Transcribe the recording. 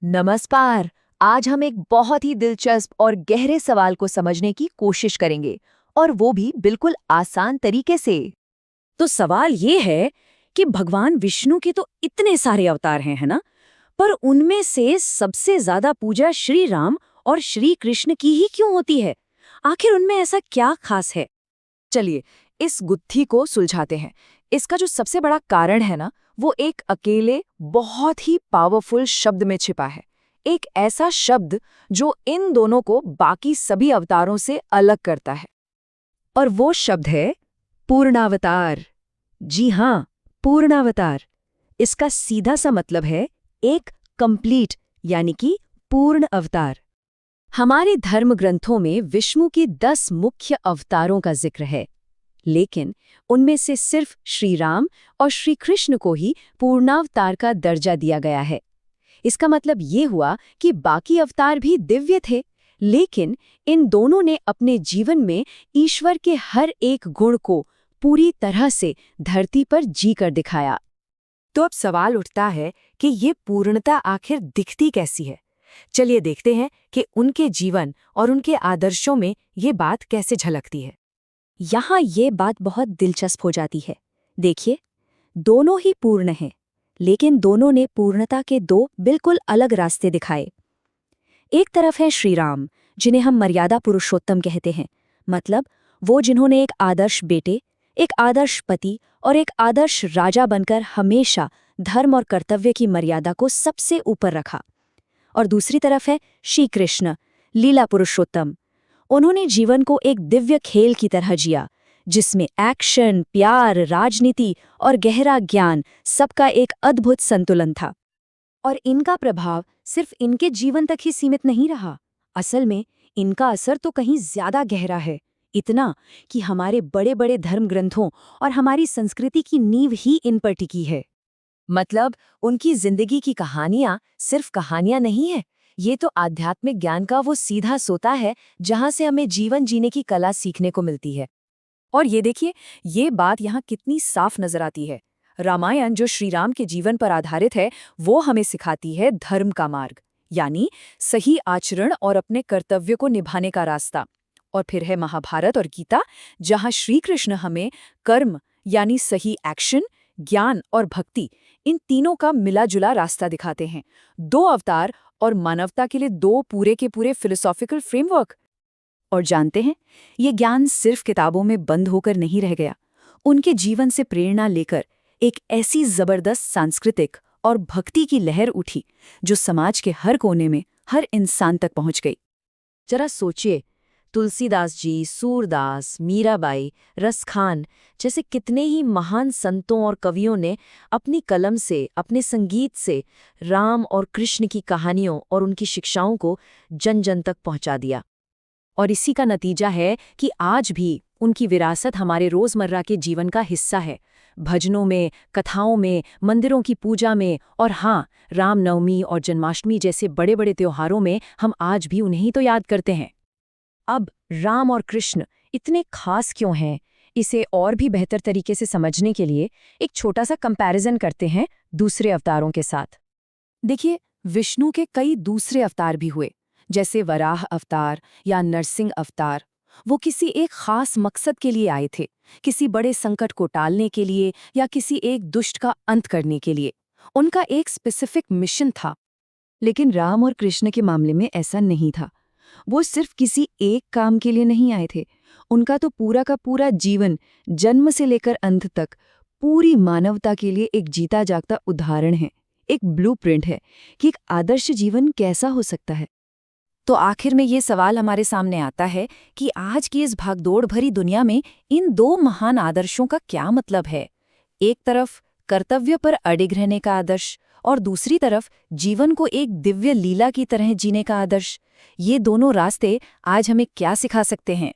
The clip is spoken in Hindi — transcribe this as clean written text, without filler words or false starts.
नमस्कार। आज हम एक बहुत ही दिलचस्प और गहरे सवाल को समझने की कोशिश करेंगे, और वो भी बिल्कुल आसान तरीके से। तो सवाल ये है कि भगवान विष्णु के तो इतने सारे अवतार हैं, है ना? पर उनमें से सबसे ज्यादा पूजा श्री राम और श्री कृष्ण की ही क्यों होती है? आखिर उनमें ऐसा क्या खास है? चलिए, इस गुत्थी को सुलझाते हैं। इसका जो सबसे बड़ा कारण है ना, वो एक अकेले बहुत ही पावरफुल शब्द में छिपा है। एक ऐसा शब्द जो इन दोनों को बाकी सभी अवतारों से अलग करता है। और वो शब्द है पूर्णावतार। जी हाँ, पूर्णावतार। इसका सीधा सा मतलब है एक कंप्लीट, यानी कि पूर्ण अवतार। हमारे धर्म ग्रंथों में विष्णु के 10 मुख्य अवतारों का जिक्र है, लेकिन उनमें से सिर्फ श्री राम और श्री कृष्ण को ही पूर्णावतार का दर्जा दिया गया है। इसका मतलब ये हुआ कि बाकी अवतार भी दिव्य थे, लेकिन इन दोनों ने अपने जीवन में ईश्वर के हर एक गुण को पूरी तरह से धरती पर जी कर दिखाया। तो अब सवाल उठता है कि ये पूर्णता आखिर दिखती कैसी है। चलिए देखते हैं कि उनके जीवन और उनके आदर्शों में ये बात कैसे झलकती है। यहाँ ये बात बहुत दिलचस्प हो जाती है। देखिए, दोनों ही पूर्ण हैं, लेकिन दोनों ने पूर्णता के दो बिल्कुल अलग रास्ते दिखाए। एक तरफ है श्री राम, जिन्हें हम मर्यादा पुरुषोत्तम कहते हैं, मतलब वो जिन्होंने एक आदर्श बेटे, एक आदर्श पति और एक आदर्श राजा बनकर हमेशा धर्म और कर्तव्य की मर्यादा को सबसे ऊपर रखा। और दूसरी तरफ है श्री कृष्ण, लीला पुरुषोत्तम। उन्होंने जीवन को एक दिव्य खेल की तरह जिया, जिसमें एक्शन, प्यार, राजनीति और गहरा ज्ञान सबका एक अद्भुत संतुलन था। और इनका प्रभाव सिर्फ इनके जीवन तक ही सीमित नहीं रहा। असल में इनका असर तो कहीं ज्यादा गहरा है, इतना कि हमारे बड़े बड़े धर्म ग्रंथों और हमारी संस्कृति की नींव ही इन पर टिकी है। मतलब उनकी जिंदगी की कहानियां सिर्फ कहानियां नहीं है, ये तो आध्यात्मिक ज्ञान का वो सीधा सोता है जहां से हमें जीवन जीने की कला सीखने को मिलती है। और ये देखिए, ये बात यहाँ कितनी साफ नजर आती है। रामायण जो श्री राम के जीवन पर आधारित है, वो हमें सिखाती है धर्म का मार्ग, यानी सही आचरण और अपने कर्तव्य को निभाने का रास्ता। और फिर है महाभारत और गीता, जहाँ श्री कृष्ण हमें कर्म यानी सही एक्शन, ज्ञान और भक्ति, इन तीनों का मिला जुला रास्ता दिखाते हैं। दो अवतार और मानवता के लिए दो पूरे के पूरे फिलोसॉफिकल फ्रेमवर्क। और जानते हैं, ये ज्ञान सिर्फ किताबों में बंद होकर नहीं रह गया। उनके जीवन से प्रेरणा लेकर एक ऐसी जबरदस्त सांस्कृतिक और भक्ति की लहर उठी जो समाज के हर कोने में हर इंसान तक पहुंच गई। जरा सोचिए, तुलसीदास जी, सूरदास, मीराबाई, रसखान जैसे कितने ही महान संतों और कवियों ने अपनी कलम से, अपने संगीत से राम और कृष्ण की कहानियों और उनकी शिक्षाओं को जन जन तक पहुंचा दिया। और इसी का नतीजा है कि आज भी उनकी विरासत हमारे रोजमर्रा के जीवन का हिस्सा है। भजनों में, कथाओं में, मंदिरों की पूजा में, और हाँ, रामनवमी और जन्माष्टमी जैसे बड़े बड़े त्योहारों में हम आज भी उन्हें ही तो याद करते हैं। अब राम और कृष्ण इतने खास क्यों हैं, इसे और भी बेहतर तरीके से समझने के लिए एक छोटा सा कंपैरिजन करते हैं दूसरे अवतारों के साथ। देखिए, विष्णु के कई दूसरे अवतार भी हुए, जैसे वराह अवतार या नरसिंह अवतार। वो किसी एक खास मकसद के लिए आए थे, किसी बड़े संकट को टालने के लिए या किसी एक दुष्ट का अंत करने के लिए। उनका एक स्पेसिफिक मिशन था। लेकिन राम और कृष्ण के मामले में ऐसा नहीं था। वो सिर्फ किसी एक काम के लिए नहीं आए थे। उनका तो पूरा का पूरा जीवन, जन्म से लेकर अंत तक, पूरी मानवता के लिए एक जीता जागता उदाहरण है, एक ब्लूप्रिंट है कि एक आदर्श जीवन कैसा हो सकता है। तो आखिर में ये सवाल हमारे सामने आता है कि आज की इस भागदौड़ भरी दुनिया में इन दो महान आदर्शों का क्या मतलब है। एक तरफ कर्तव्य पर अडिग रहने का आदर्श, और दूसरी तरफ जीवन को एक दिव्य लीला की तरह जीने का आदर्श। ये दोनों रास्ते आज हमें क्या सिखा सकते हैं?